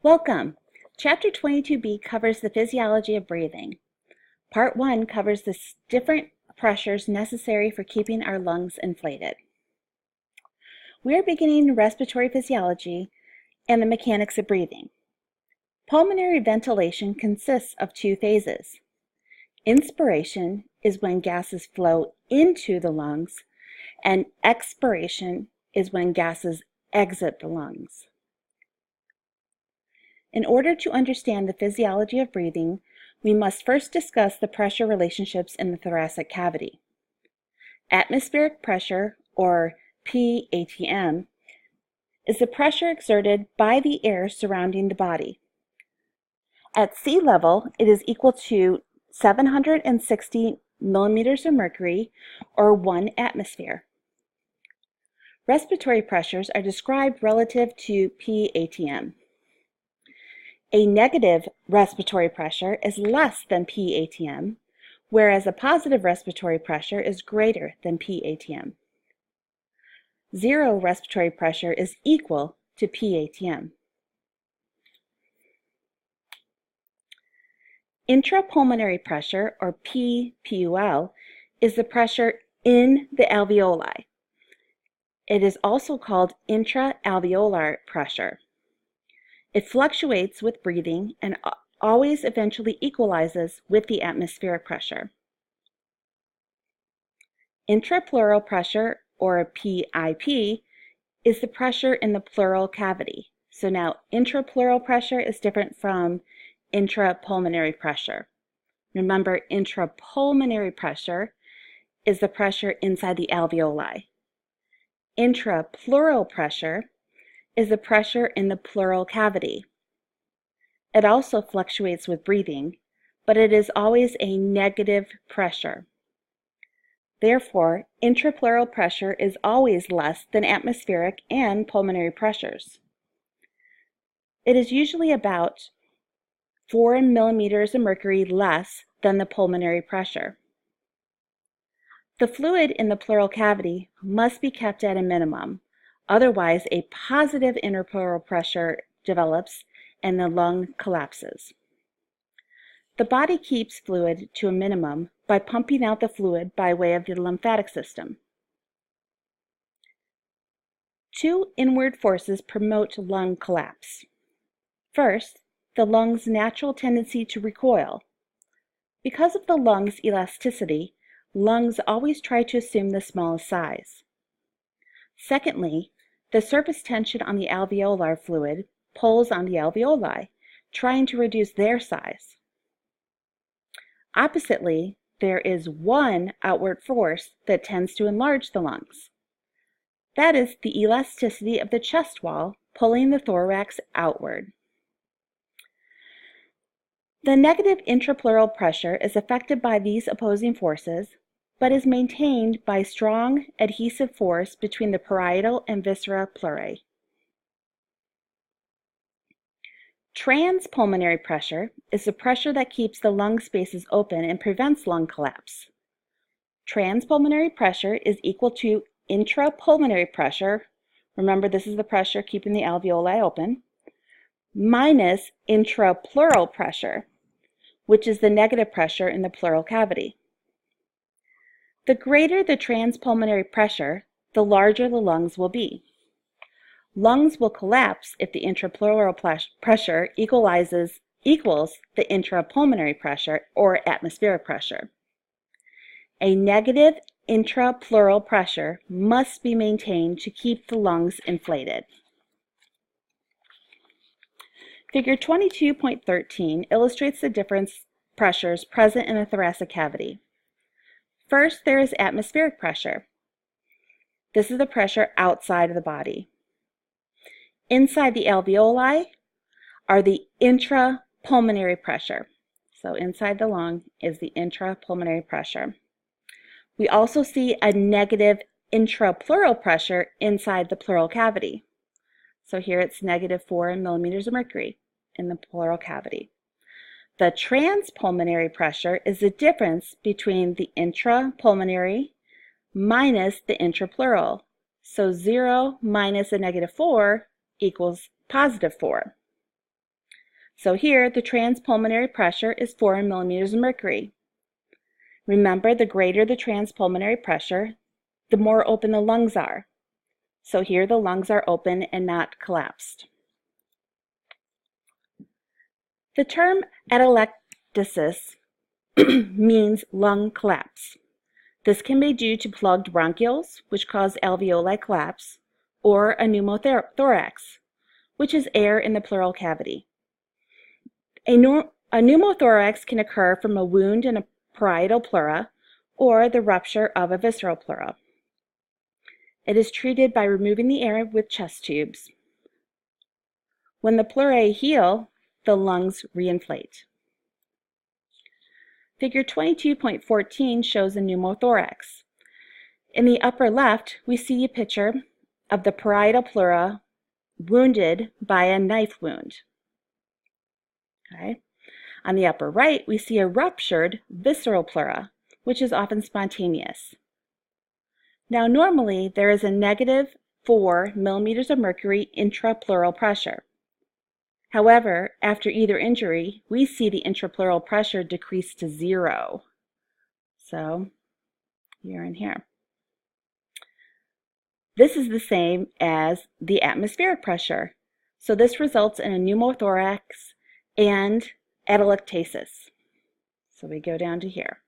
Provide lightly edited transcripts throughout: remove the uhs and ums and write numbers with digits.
Welcome! Chapter 22b covers the physiology of breathing. Part 1 covers the different pressures necessary for keeping our lungs inflated. We are beginning respiratory physiology and the mechanics of breathing. Pulmonary ventilation consists of two phases. Inspiration is when gases flow into the lungs, and expiration is when gases exit the lungs. In order to understand the physiology of breathing, we must first discuss the pressure relationships in the thoracic cavity. Atmospheric pressure, or PATM, is the pressure exerted by the air surrounding the body. At sea level, it is equal to 760 millimeters of mercury, or 1 atmosphere. Respiratory pressures are described relative to PATM. A negative respiratory pressure is less than PATM, whereas a positive respiratory pressure is greater than PATM. Zero respiratory pressure is equal to PATM. Intrapulmonary pressure, or PPUL, is the pressure in the alveoli. It is also called intraalveolar pressure. It fluctuates with breathing and always eventually equalizes with the atmospheric pressure. Intrapleural pressure, or PIP, is the pressure in the pleural cavity. So now intrapleural pressure is different from intrapulmonary pressure. Remember, intrapulmonary pressure is the pressure inside the alveoli. Intrapleural pressure is the pressure in the pleural cavity. It also fluctuates with breathing, but it is always a negative pressure. Therefore, intrapleural pressure is always less than atmospheric and pulmonary pressures. It is usually about 4 millimeters of mercury less than the pulmonary pressure. The fluid in the pleural cavity must be kept at a minimum. Otherwise, a positive interpleural pressure develops and the lung collapses. The body keeps fluid to a minimum by pumping out the fluid by way of the lymphatic system. Two inward forces promote lung collapse. First, the lung's natural tendency to recoil. Because of the lung's elasticity, lungs always try to assume the smallest size. Secondly, the surface tension on the alveolar fluid pulls on the alveoli, trying to reduce their size. Oppositely, there is one outward force that tends to enlarge the lungs. That is the elasticity of the chest wall pulling the thorax outward. The negative intrapleural pressure is affected by these opposing forces, but is maintained by strong adhesive force between the parietal and viscera pleurae. Transpulmonary pressure is the pressure that keeps the lung spaces open and prevents lung collapse. Transpulmonary pressure is equal to intrapulmonary pressure, remember this is the pressure keeping the alveoli open, minus intrapleural pressure, which is the negative pressure in the pleural cavity. The greater the transpulmonary pressure, the larger the lungs will be. Lungs will collapse if the intrapleural pressure equals the intrapulmonary pressure, or atmospheric pressure. A negative intrapleural pressure must be maintained to keep the lungs inflated. Figure 22.13 illustrates the different pressures present in the thoracic cavity. First, there is atmospheric pressure. This is the pressure outside of the body. Inside the alveoli are the intrapulmonary pressure. So inside the lung is the intrapulmonary pressure. We also see a negative intrapleural pressure inside the pleural cavity. So here it's negative 4 millimeters of mercury in the pleural cavity. The transpulmonary pressure is the difference between the intrapulmonary minus the intrapleural. So 0 minus a negative 4 equals positive 4. So here, the transpulmonary pressure is 4 millimeters of mercury. Remember, the greater the transpulmonary pressure, the more open the lungs are. So here the lungs are open and not collapsed. The term atelectasis means lung collapse. This can be due to plugged bronchioles, which cause alveoli collapse, or a pneumothorax, which is air in the pleural cavity. A pneumothorax can occur from a wound in a parietal pleura or the rupture of a visceral pleura. It is treated by removing the air with chest tubes. When the pleurae heal, the lungs reinflate. Figure 22.14 shows a pneumothorax. In the upper left, we see a picture of the parietal pleura wounded by a knife wound. Okay. On the upper right, we see a ruptured visceral pleura, which is often spontaneous. Now, normally, there is a negative 4 millimeters of mercury intrapleural pressure. However, after either injury, we see the intrapleural pressure decrease to 0. So, here and here. This is the same as the atmospheric pressure. So this results in a pneumothorax and atelectasis. So we go down to here.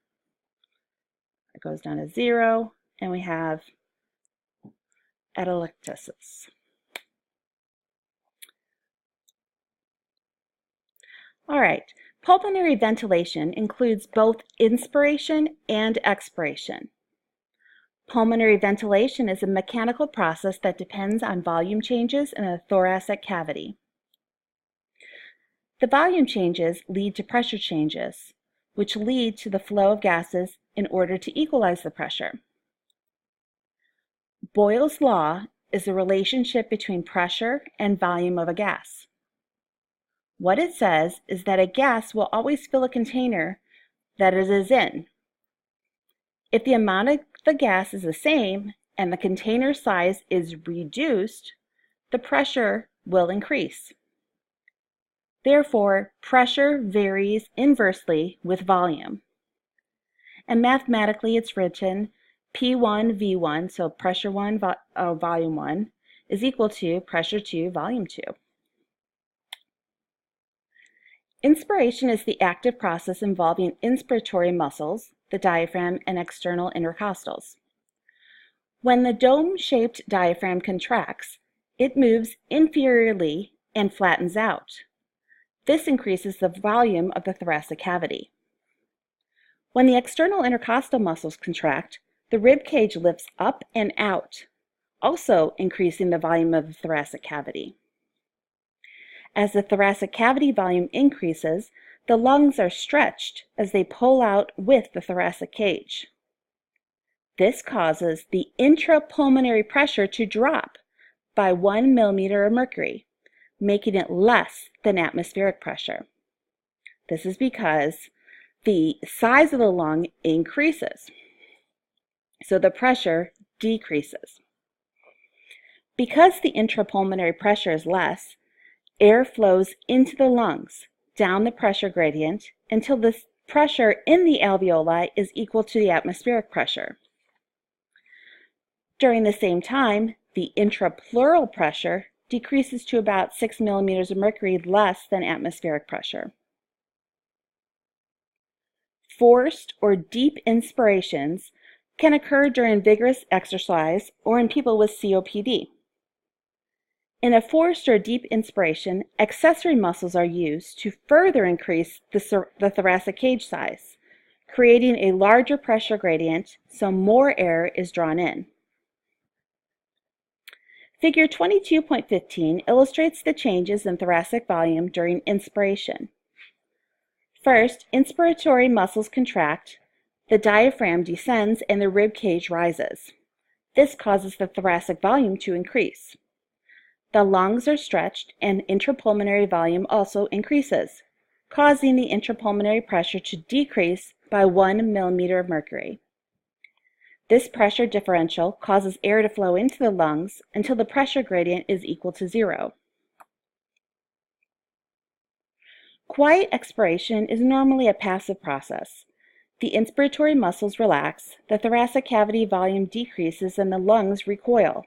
It goes down to 0, and we have atelectasis. All right, pulmonary ventilation includes both inspiration and expiration. Pulmonary ventilation is a mechanical process that depends on volume changes in a thoracic cavity. The volume changes lead to pressure changes, which lead to the flow of gases in order to equalize the pressure. Boyle's law is the relationship between pressure and volume of a gas. What it says is that a gas will always fill a container that it is in. If the amount of the gas is the same and the container size is reduced, the pressure will increase. Therefore, pressure varies inversely with volume. And mathematically, it's written P1 V1, so pressure 1, volume 1, is equal to pressure 2, volume 2. Inspiration is the active process involving inspiratory muscles, the diaphragm and external intercostals. When the dome-shaped diaphragm contracts, it moves inferiorly and flattens out. This increases the volume of the thoracic cavity. When the external intercostal muscles contract, the rib cage lifts up and out, also increasing the volume of the thoracic cavity. As the thoracic cavity volume increases, the lungs are stretched as they pull out with the thoracic cage. This causes the intrapulmonary pressure to drop by 1 millimeter of mercury, making it less than atmospheric pressure. This is because the size of the lung increases, so the pressure decreases. Because the intrapulmonary pressure is less, air flows into the lungs, down the pressure gradient, until the pressure in the alveoli is equal to the atmospheric pressure. During the same time, the intrapleural pressure decreases to about 6 millimeters of mercury less than atmospheric pressure. Forced or deep inspirations can occur during vigorous exercise or in people with COPD. In a forced or deep inspiration, accessory muscles are used to further increase the thoracic cage size, creating a larger pressure gradient so more air is drawn in. Figure 22.15 illustrates the changes in thoracic volume during inspiration. First, inspiratory muscles contract, the diaphragm descends, and the rib cage rises. This causes the thoracic volume to increase. The lungs are stretched, and intrapulmonary volume also increases, causing the intrapulmonary pressure to decrease by 1 millimeter of mercury. This pressure differential causes air to flow into the lungs until the pressure gradient is equal to 0. Quiet expiration is normally a passive process. The inspiratory muscles relax, the thoracic cavity volume decreases, and the lungs recoil.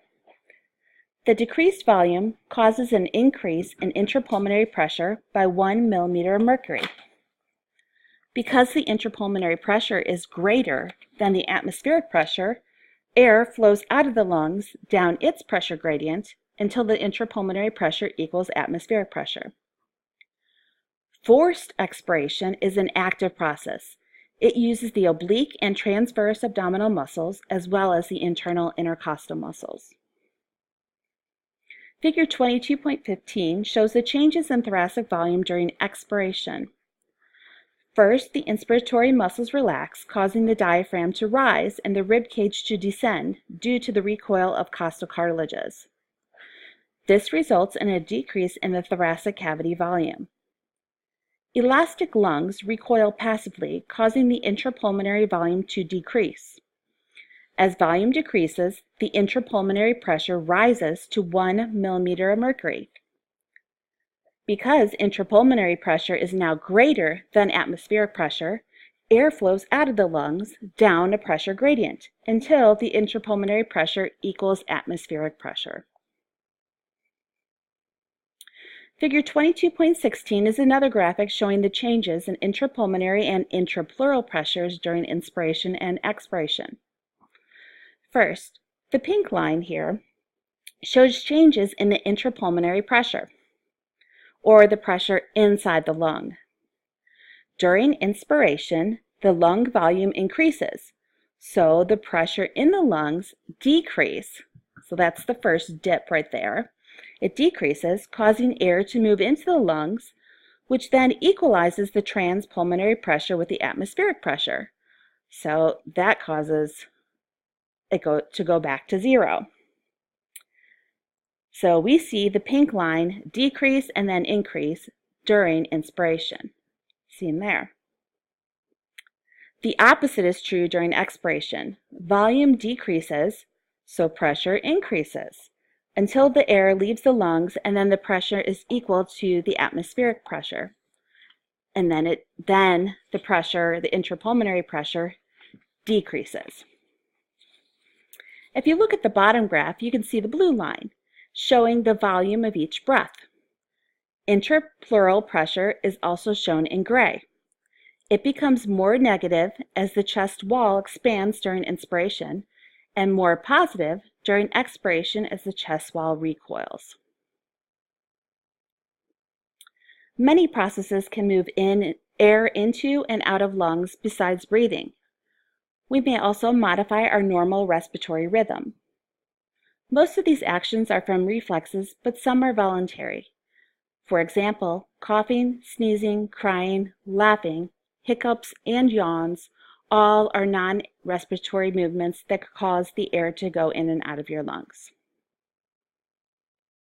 The decreased volume causes an increase in intrapulmonary pressure by 1 millimeter of mercury. Because the intrapulmonary pressure is greater than the atmospheric pressure, air flows out of the lungs down its pressure gradient until the intrapulmonary pressure equals atmospheric pressure. Forced expiration is an active process. It uses the oblique and transverse abdominal muscles as well as the internal intercostal muscles. Figure 22.15 shows the changes in thoracic volume during expiration. First, the inspiratory muscles relax, causing the diaphragm to rise and the rib cage to descend due to the recoil of costal cartilages. This results in a decrease in the thoracic cavity volume. Elastic lungs recoil passively, causing the intrapulmonary volume to decrease. As volume decreases, the intrapulmonary pressure rises to 1 millimeter of mercury. Because intrapulmonary pressure is now greater than atmospheric pressure, air flows out of the lungs down a pressure gradient until the intrapulmonary pressure equals atmospheric pressure. Figure 22.16 is another graphic showing the changes in intrapulmonary and intrapleural pressures during inspiration and expiration. First, the pink line here shows changes in the intrapulmonary pressure, or the pressure inside the lung. During inspiration, the lung volume increases, so the pressure in the lungs decreases. So that's the first dip right there. It decreases, causing air to move into the lungs, which then equalizes the transpulmonary pressure with the atmospheric pressure. So that causes it to go back to zero. So we see the pink line decrease and then increase during inspiration. Seen there. The opposite is true during expiration. Volume decreases, so pressure increases until the air leaves the lungs, and then the pressure is equal to the atmospheric pressure. And then the pressure, the intrapulmonary pressure, decreases. If you look at the bottom graph, you can see the blue line showing the volume of each breath. Intrapleural pressure is also shown in gray. It becomes more negative as the chest wall expands during inspiration, and more positive during expiration as the chest wall recoils. Many processes can move air into and out of lungs besides breathing. We may also modify our normal respiratory rhythm. Most of these actions are from reflexes, but some are voluntary. For example, coughing, sneezing, crying, laughing, hiccups, and yawns all are non-respiratory movements that cause the air to go in and out of your lungs.